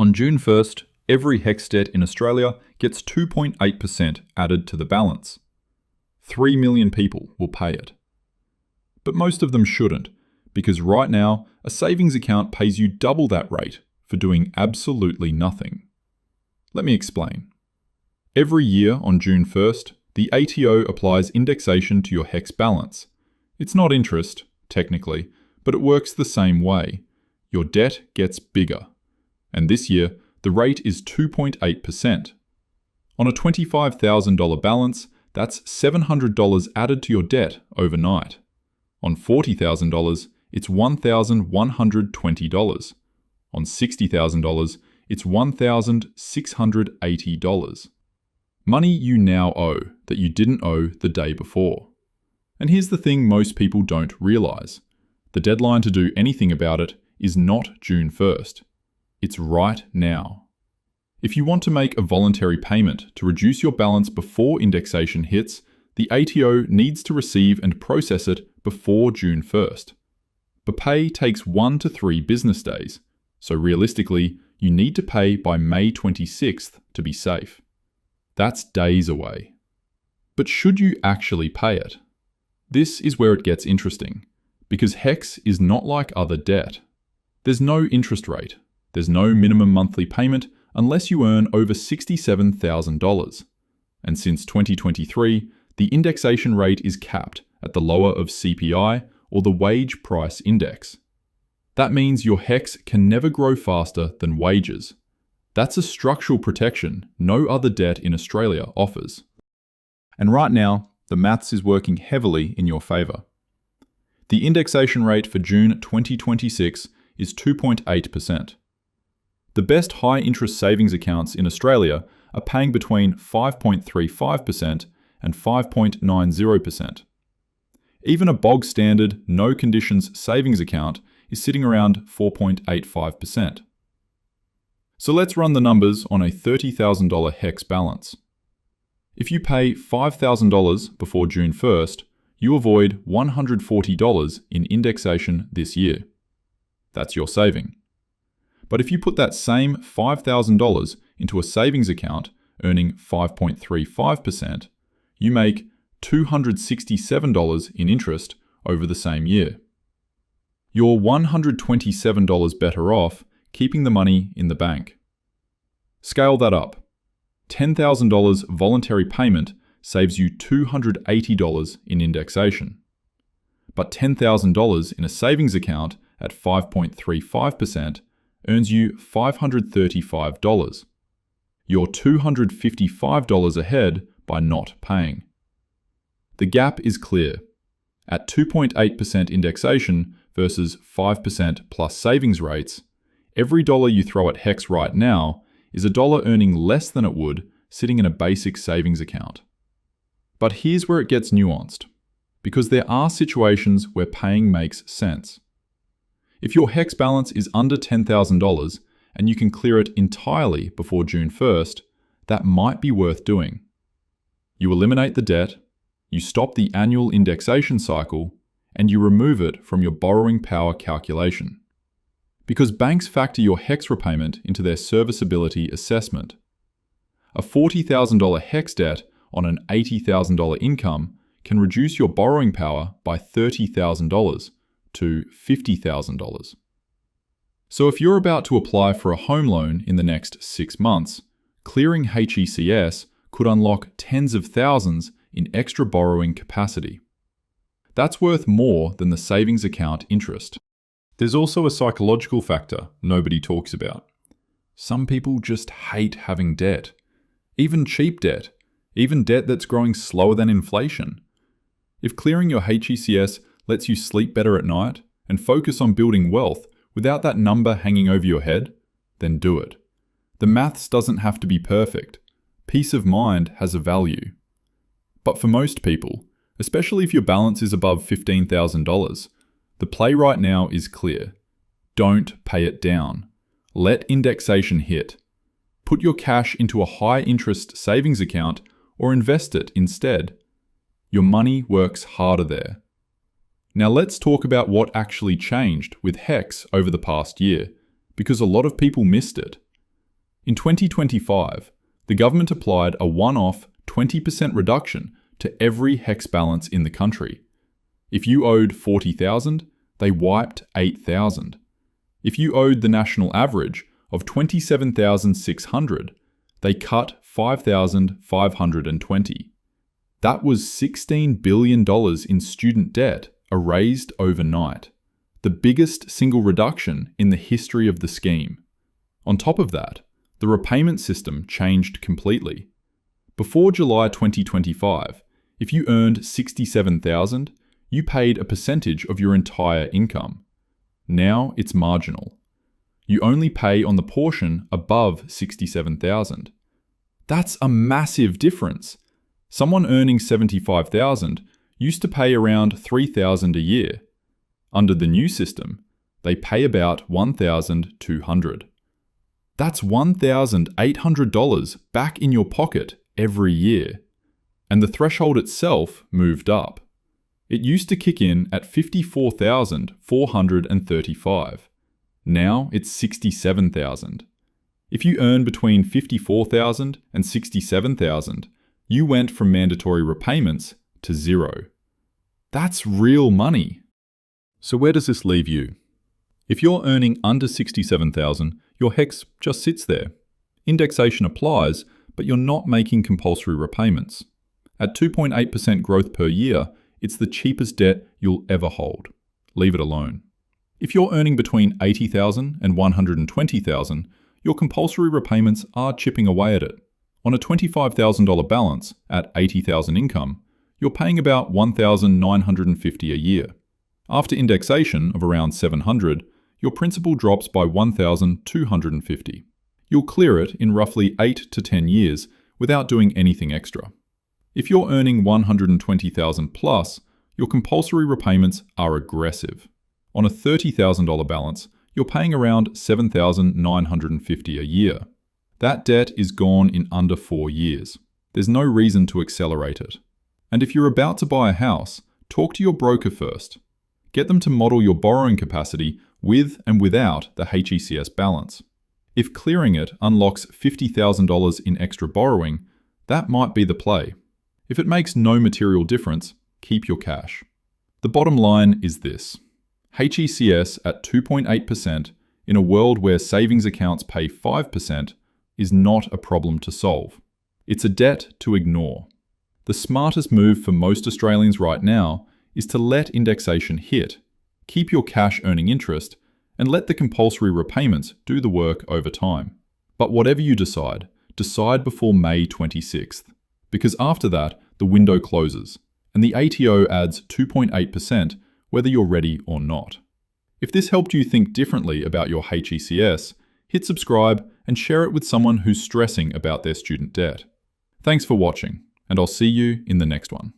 On June 1st, every HECS debt in Australia gets 2.8% added to the balance. 3 million people will pay it. But most of them shouldn't, because right now, a savings account pays you double that rate for doing absolutely nothing. Let me explain. Every year on June 1st, the ATO applies indexation to your HECS balance. It's not interest, technically, but it works the same way. Your debt gets bigger. And this year, the rate is 2.8%. On a $25,000 balance, that's $700 added to your debt overnight. On $40,000, it's $1,120. On $60,000, it's $1,680. Money you now owe that you didn't owe the day before. And here's the thing most people don't realize. The deadline to do anything about it is not June 1st. It's right now. If you want to make a voluntary payment to reduce your balance before indexation hits, the ATO needs to receive and process it before June 1st. But pay takes 1 to 3 business days, so realistically, you need to pay by May 26th to be safe. That's days away. But should you actually pay it? This is where it gets interesting, because HECS is not like other debt. There's no interest rate. There's no minimum monthly payment unless you earn over $67,000. And since 2023, the indexation rate is capped at the lower of CPI or the wage price index. That means your HECS can never grow faster than wages. That's a structural protection no other debt in Australia offers. And right now, the maths is working heavily in your favour. The indexation rate for June 2026 is 2.8%. The best high-interest savings accounts in Australia are paying between 5.35% and 5.90%. Even a bog-standard, no-conditions savings account is sitting around 4.85%. So let's run the numbers on a $30,000 HECS balance. If you pay $5,000 before June 1st, you avoid $140 in indexation this year. That's your saving. But if you put that same $5,000 into a savings account earning 5.35%, you make $267 in interest over the same year. You're $127 better off keeping the money in the bank. Scale that up. $10,000 voluntary payment saves you $280 in indexation. But $10,000 in a savings account at 5.35% earns you $535. You're $255 ahead by not paying. The gap is clear. At 2.8% indexation versus 5% plus savings rates, every dollar you throw at HECS right now is a dollar earning less than it would sitting in a basic savings account. But here's where it gets nuanced, because there are situations where paying makes sense. If your HECS balance is under $10,000 and you can clear it entirely before June 1st, that might be worth doing. You eliminate the debt, you stop the annual indexation cycle, and you remove it from your borrowing power calculation. Because banks factor your HECS repayment into their serviceability assessment. A $40,000 HECS debt on an $80,000 income can reduce your borrowing power by $30,000 to $50,000. So if you're about to apply for a home loan in the next 6 months, clearing HECS could unlock tens of thousands in extra borrowing capacity. That's worth more than the savings account interest. There's also a psychological factor nobody talks about. Some people just hate having debt. Even cheap debt. Even debt that's growing slower than inflation. If clearing your HECS lets you sleep better at night and focus on building wealth without that number hanging over your head, then do it. The maths doesn't have to be perfect. Peace of mind has a value. But for most people, especially if your balance is above $15,000, the play right now is clear. Don't pay it down. Let indexation hit. Put your cash into a high-interest savings account or invest it instead. Your money works harder there. Now let's talk about what actually changed with HECS over the past year, because a lot of people missed it. In 2025, the government applied a one-off 20% reduction to every HECS balance in the country. If you owed $40,000, they wiped $8,000. If you owed the national average of $27,600, they cut $5,520. That was $16 billion in student debt erased overnight, the biggest single reduction in the history of the scheme. On top of that, the repayment system changed completely. Before July 2025, if you earned $67,000, you paid a percentage of your entire income. Now it's marginal. You only pay on the portion above $67,000. That's a massive difference. Someone earning $75,000 used to pay around $3,000 a year. Under the new system, they pay about $1,200. That's $1,800 back in your pocket every year. And the threshold itself moved up. It used to kick in at $54,435. Now it's $67,000. If you earn between $54,000 and $67,000, you went from mandatory repayments to zero. That's real money. So where does this leave you? If you're earning under $67,000, your HECS just sits there. Indexation applies, but you're not making compulsory repayments. At 2.8% growth per year, it's the cheapest debt you'll ever hold. Leave it alone. If you're earning between $80,000 and $120,000, your compulsory repayments are chipping away at it. On a $25,000 balance at $80,000 income, you're paying about $1,950 a year. After indexation of around $700, your principal drops by $1,250. You'll clear it in roughly 8 to 10 years without doing anything extra. If you're earning $120,000 plus, your compulsory repayments are aggressive. On a $30,000 balance, you're paying around $7,950 a year. That debt is gone in under 4 years. There's no reason to accelerate it. And if you're about to buy a house, talk to your broker first. Get them to model your borrowing capacity with and without the HECS balance. If clearing it unlocks $50,000 in extra borrowing, that might be the play. If it makes no material difference, keep your cash. The bottom line is this. HECS at 2.8% in a world where savings accounts pay 5% is not a problem to solve. It's a debt to ignore. The smartest move for most Australians right now is to let indexation hit, keep your cash earning interest, and let the compulsory repayments do the work over time. But whatever you decide before May 26th. Because after that, the window closes, and the ATO adds 2.8% whether you're ready or not. If this helped you think differently about your HECS, hit subscribe and share it with someone who's stressing about their student debt. Thanks for watching, and I'll see you in the next one.